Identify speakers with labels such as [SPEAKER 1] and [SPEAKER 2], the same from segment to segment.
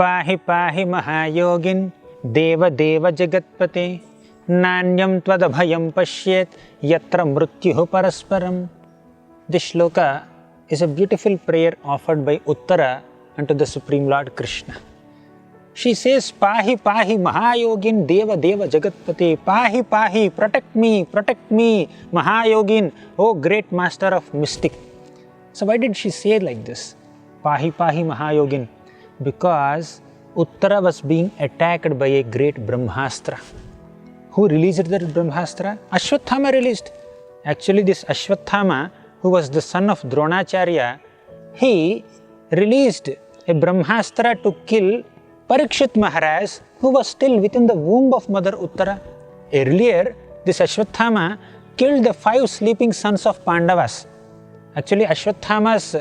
[SPEAKER 1] पाहि पाहि महायोगिन् देव देव जगत्पते नान्यं त्वदभयं पश्येत् यत्र मृत्युः परस्परम्. This shloka is a beautiful prayer offered by Uttara unto the Supreme Lord Krishna. She says, Pahi Pahi Mahayogin Deva Deva Jagatpate. Pahi Pahi, protect me, Mahayogin, oh great master of mystic. So why did she say like this? Pahi Pahi Mahayogin. Because Uttara was being attacked by a great Brahmastra. Who released that Brahmastra? Ashwathama released. Actually, this Ashwathama, who was the son of Dronacharya, he released a Brahmastra to kill Parikshit Maharaj, who was still within the womb of Mother Uttara. Earlier, this Ashwathama killed the 5 sleeping sons of Pandavas. Actually, Ashwathama's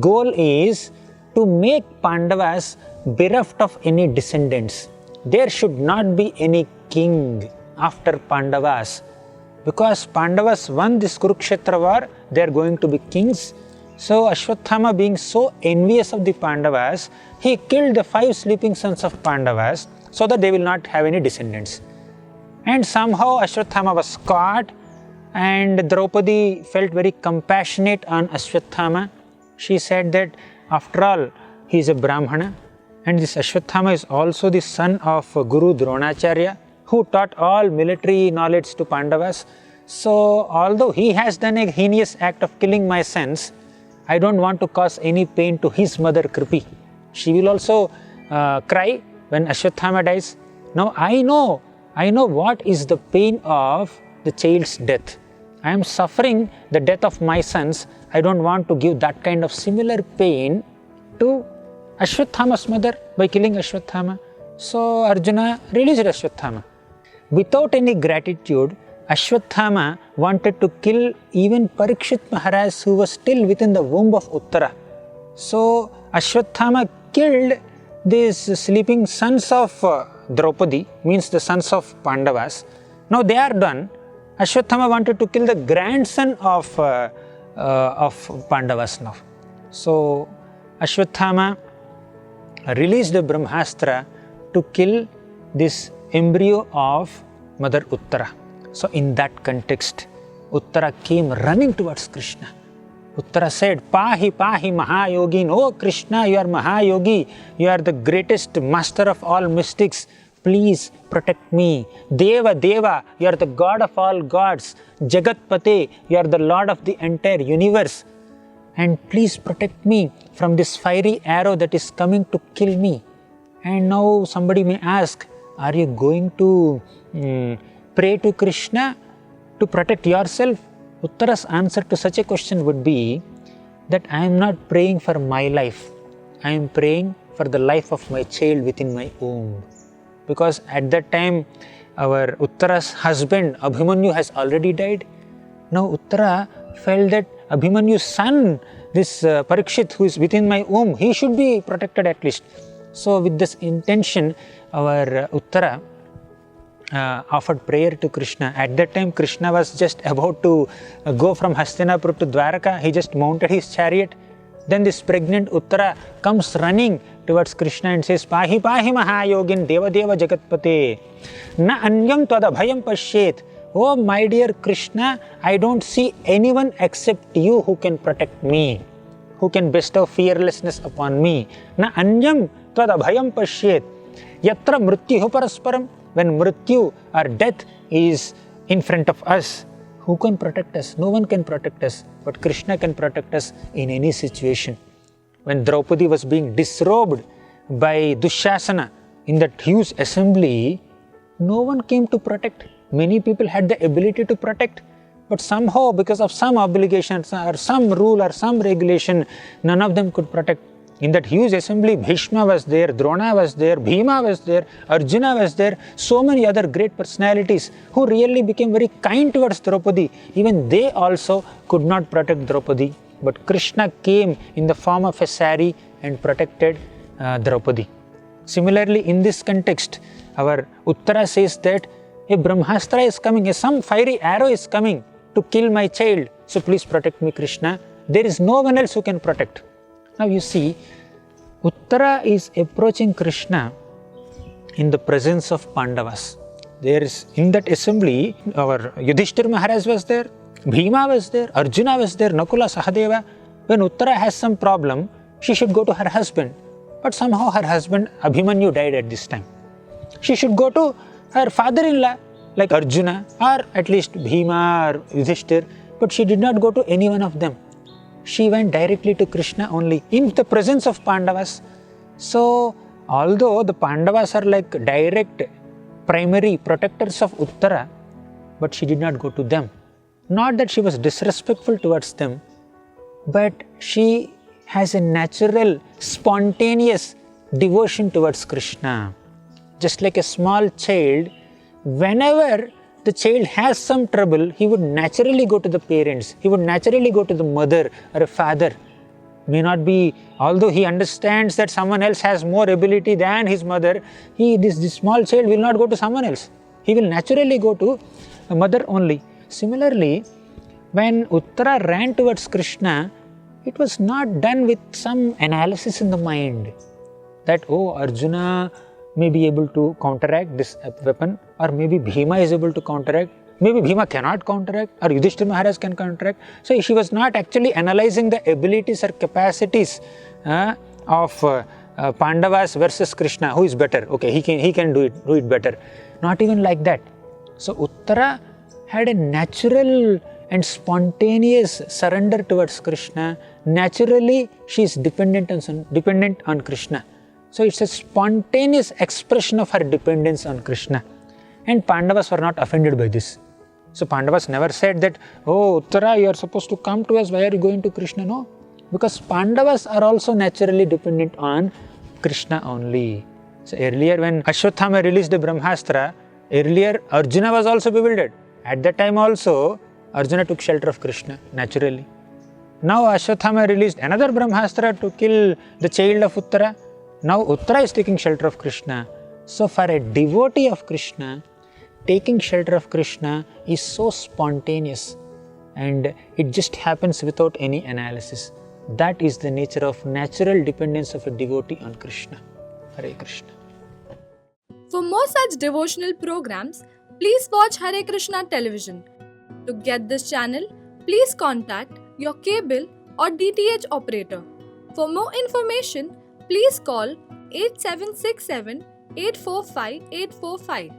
[SPEAKER 1] goal is to make Pandavas bereft of any descendants. There should not be any king after Pandavas. Because Pandavas won this Kurukshetra war, they are going to be kings. So Ashwathama, being so envious of the Pandavas, he killed the 5 sleeping sons of Pandavas so that they will not have any descendants. And somehow Ashwathama was caught, and Draupadi felt very compassionate on Ashwathama. She said that after all, he is a Brahmana, and this Ashwathama is also the son of Guru Dronacharya, who taught all military knowledge to Pandavas. So although he has done a heinous act of killing my sons, I don't want to cause any pain to his mother Kripi. She will also cry when Ashwathama dies. Now I know what is the pain of the child's death. I am suffering the death of my sons. I don't want to give that kind of similar pain to Ashwathama's mother by killing Ashwathama. So Arjuna released Ashwathama. Without any gratitude, Ashwathama wanted to kill even Parikshit Maharaj, who was still within the womb of Uttara. So Ashwathama killed these sleeping sons of Draupadi, means the sons of Pandavas. Now they are done. Ashwathama wanted to kill the grandson of Pandavas now. So Ashwathama released the Brahmastra to kill this embryo of Mother Uttara. So in that context, Uttara came running towards Krishna. Uttara said, Pahi Pahi Mahayogin, oh Krishna, you are Mahayogi, you are the greatest master of all mystics. Please protect me. Deva Deva, you are the God of all gods. Jagatpate, you are the Lord of the entire universe. And please protect me from this fiery arrow that is coming to kill me. And now somebody may ask, are you going to pray to Krishna to protect yourself? Uttara's answer to such a question would be that I am not praying for my life. I am praying for the life of my child within my womb. Because at that time, our Uttara's husband Abhimanyu has already died. Now Uttara felt that Abhimanyu's son, this Parikshit, who is within my womb, he should be protected at least. So with this intention, our Uttara offered prayer to Krishna. At that time, Krishna was just about to go from Hastinapur to Dwaraka. He just mounted his chariot. Then this pregnant Uttara comes running towards Krishna and says, Pahi Pahi Mahayogin Deva Deva Jagatpate Na Anyam Tadabhayam Pashyet. Oh my dear Krishna, I don't see anyone except you who can protect me, who can bestow fearlessness upon me. Na Anyam Tadabhayam Pashyet Yatra Mrityuhu Parasparam. When Mrityu or death is in front of us, who can protect us? No one can protect us, but Krishna can protect us in any situation. When Draupadi was being disrobed by Dushasana in that huge assembly, no one came to protect. Many people had the ability to protect, but somehow because of some obligations or some rule or some regulation, none of them could protect. In that huge assembly, Bhishma was there, Drona was there, Bhima was there, Arjuna was there, so many other great personalities who really became very kind towards Draupadi. Even they also could not protect Draupadi. But Krishna came in the form of a sari and protected Draupadi. Similarly, in this context, our Uttara says that a Brahmastra is coming, some fiery arrow is coming to kill my child. So please protect me, Krishna. There is no one else who can protect. Now you see, Uttara is approaching Krishna in the presence of Pandavas. There is, in that assembly, our Yudhishthira Maharaj was there, Bhima was there, Arjuna was there, Nakula, Sahadeva. When Uttara has some problem, she should go to her husband. But somehow her husband Abhimanyu died at this time. She should go to her father-in-law like Arjuna or at least Bhima or Yudhishthira, but she did not go to any one of them. She went directly to Krishna only in the presence of Pandavas. So, although the Pandavas are like direct primary protectors of Uttara, but she did not go to them. Not that she was disrespectful towards them, but she has a natural, spontaneous devotion towards Krishna. Just like a small child, whenever the child has some trouble, he would naturally go to the parents, he would naturally go to the mother or a father. May not be, although he understands that someone else has more ability than his mother, this small child will not go to someone else. He will naturally go to a mother only. Similarly, when Uttara ran towards Krishna, it was not done with some analysis in the mind that, oh, Arjuna may be able to counteract this weapon, or maybe Bhima is able to counteract, maybe Bhima cannot counteract, or Yudhishthira Maharaj can counteract. So she was not actually analyzing the abilities or capacities of Pandavas versus Krishna. Who is better? Okay, he can do it better. Not even like that. So Uttara had a natural and spontaneous surrender towards Krishna. Naturally, she is dependent on Krishna. So it's a spontaneous expression of her dependence on Krishna. And Pandavas were not offended by this. So Pandavas never said that, oh, Uttara, you are supposed to come to us, why are you going to Krishna? No. Because Pandavas are also naturally dependent on Krishna only. So earlier when Ashwathama released the Brahmastra, earlier Arjuna was also bewildered. At that time also, Arjuna took shelter of Krishna, naturally. Now Ashwathama released another Brahmastra to kill the child of Uttara. Now Uttara is taking shelter of Krishna. So for a devotee of Krishna, taking shelter of Krishna is so spontaneous and it just happens without any analysis. That is the nature of natural dependence of a devotee on Krishna. Hare Krishna.
[SPEAKER 2] For more such devotional programs, please watch Hare Krishna television. To get this channel, please contact your cable or DTH operator. For more information, please call 8767 845 845.